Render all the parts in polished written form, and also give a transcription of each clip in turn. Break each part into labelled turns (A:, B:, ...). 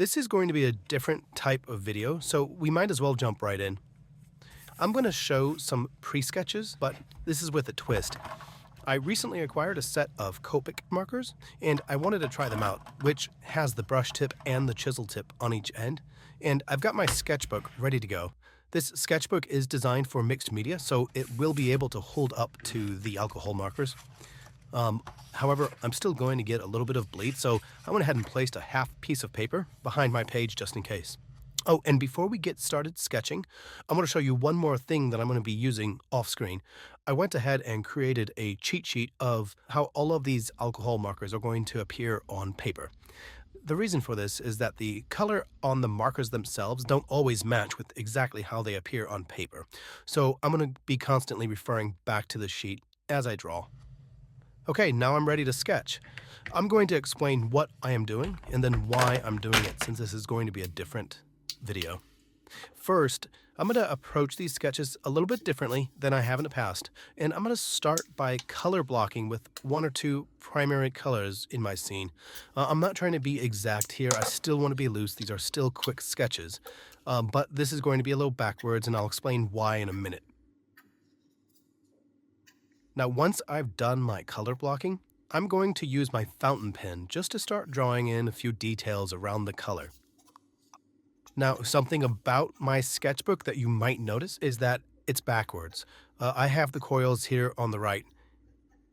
A: This is going to be a different type of video, so we might as well jump right in. I'm going to show some pre-sketches, but this is with a twist. I recently acquired a set of Copic markers, and I wanted to try them out, which has the brush tip and the chisel tip on each end, and I've got my sketchbook ready to go. This sketchbook is designed for mixed media, so it will be able to hold up to the alcohol markers. However, I'm still going to get a little bit of bleed, so I went ahead and placed a half piece of paper behind my page just in case. Oh, and before we get started sketching, I'm going to show you one more thing that I'm going to be using off screen. I went ahead and created a cheat sheet of how all of these alcohol markers are going to appear on paper. The reason for this is that the color on the markers themselves don't always match with exactly how they appear on paper. So I'm going to be constantly referring back to the sheet as I draw. Okay, now I'm ready to sketch. I'm going to explain what I am doing and then why I'm doing it, since this is going to be a different video. First, I'm going to approach these sketches a little bit differently than I have in the past, and I'm going to start by color blocking with one or two primary colors in my scene. I'm not trying to be exact here. I still want to be loose. These are still quick sketches, but this is going to be a little backwards, and I'll explain why in a minute. Now, once I've done my color blocking, I'm going to use my fountain pen just to start drawing in a few details around the color. Now, something about my sketchbook that you might notice is that it's backwards. I have the coils here on the right.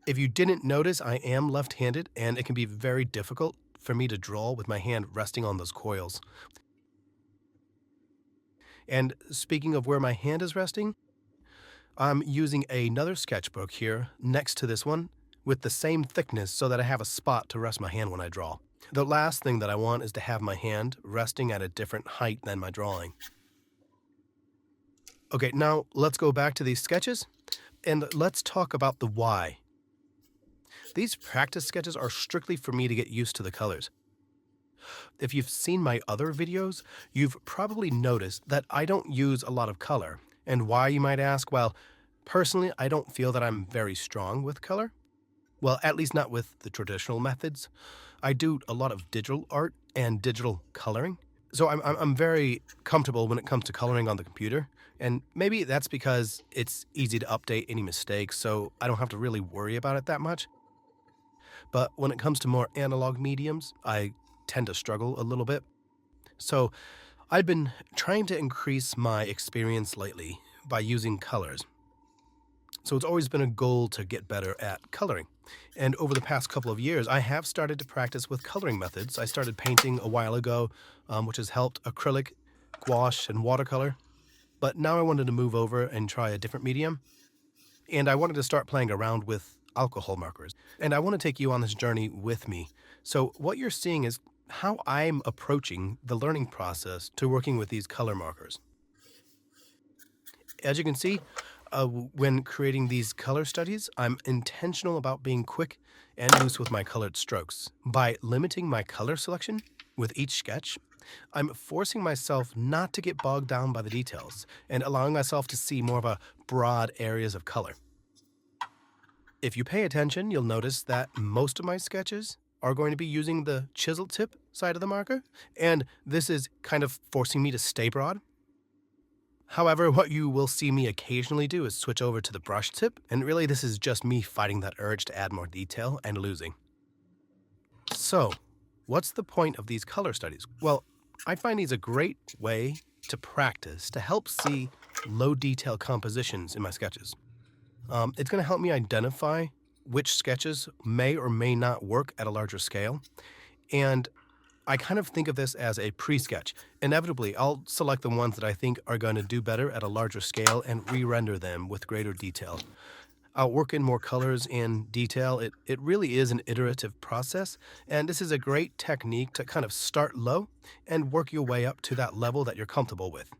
A: If you didn't notice, I am left-handed, and it can be very difficult for me to draw with my hand resting on those coils. And speaking of where my hand is resting, I'm using another sketchbook here next to this one with the same thickness so that I have a spot to rest my hand when I draw. The last thing that I want is to have my hand resting at a different height than my drawing. Okay, now let's go back to these sketches and let's talk about the why. These practice sketches are strictly for me to get used to the colors. If you've seen my other videos, you've probably noticed that I don't use a lot of color. And why, you might ask? Well, personally, I don't feel that I'm very strong with color. Well, at least not with the traditional methods. I do a lot of digital art and digital coloring. So I'm very comfortable when it comes to coloring on the computer. And maybe that's because it's easy to update any mistakes, so I don't have to really worry about it that much. But when it comes to more analog mediums, I tend to struggle a little bit. So I've been trying to increase my experience lately by using colors. So it's always been a goal to get better at coloring. And over the past couple of years, I have started to practice with coloring methods. I started painting a while ago, which has helped acrylic, gouache, and watercolor. But now I wanted to move over and try a different medium. And I wanted to start playing around with alcohol markers. And I want to take you on this journey with me. So what you're seeing is how I'm approaching the learning process to working with these color markers. As you can see, when creating these color studies, I'm intentional about being quick and loose with my colored strokes. By limiting my color selection with each sketch, I'm forcing myself not to get bogged down by the details and allowing myself to see more of a broad areas of color. If you pay attention, you'll notice that most of my sketches are going to be using the chisel tip side of the marker, and this is kind of forcing me to stay broad. However, what you will see me occasionally do is switch over to the brush tip, and really this is just me fighting that urge to add more detail and losing. So, what's the point of these color studies? Well, I find these a great way to practice to help see low detail compositions in my sketches. It's going to help me identify which sketches may or may not work at a larger scale, and I kind of think of this as a pre-sketch. Inevitably, I'll select the ones that I think are going to do better at a larger scale and re-render them with greater detail. I'll work in more colors and detail. It really is an iterative process, and this is a great technique to kind of start low and work your way up to that level that you're comfortable with.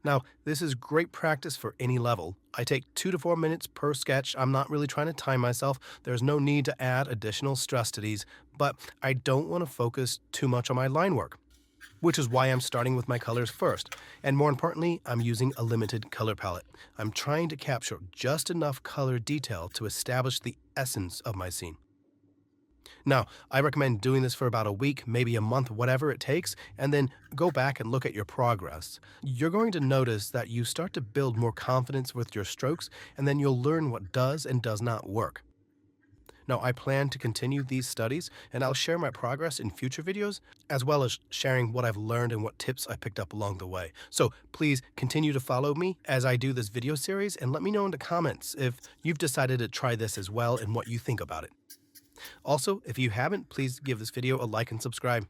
A: Now, this is great practice for any level. I take 2 to 4 minutes per sketch. I'm not really trying to time myself. There's no need to add additional stress to these, but I don't want to focus too much on my line work, which is why I'm starting with my colors first. And more importantly, I'm using a limited color palette. I'm trying to capture just enough color detail to establish the essence of my scene. Now, I recommend doing this for about a week, maybe a month, whatever it takes, and then go back and look at your progress. You're going to notice that you start to build more confidence with your strokes, and then you'll learn what does and does not work. Now, I plan to continue these studies, and I'll share my progress in future videos, as well as sharing what I've learned and what tips I picked up along the way. So please continue to follow me as I do this video series, and let me know in the comments if you've decided to try this as well and what you think about it. Also, if you haven't, please give this video a like and subscribe.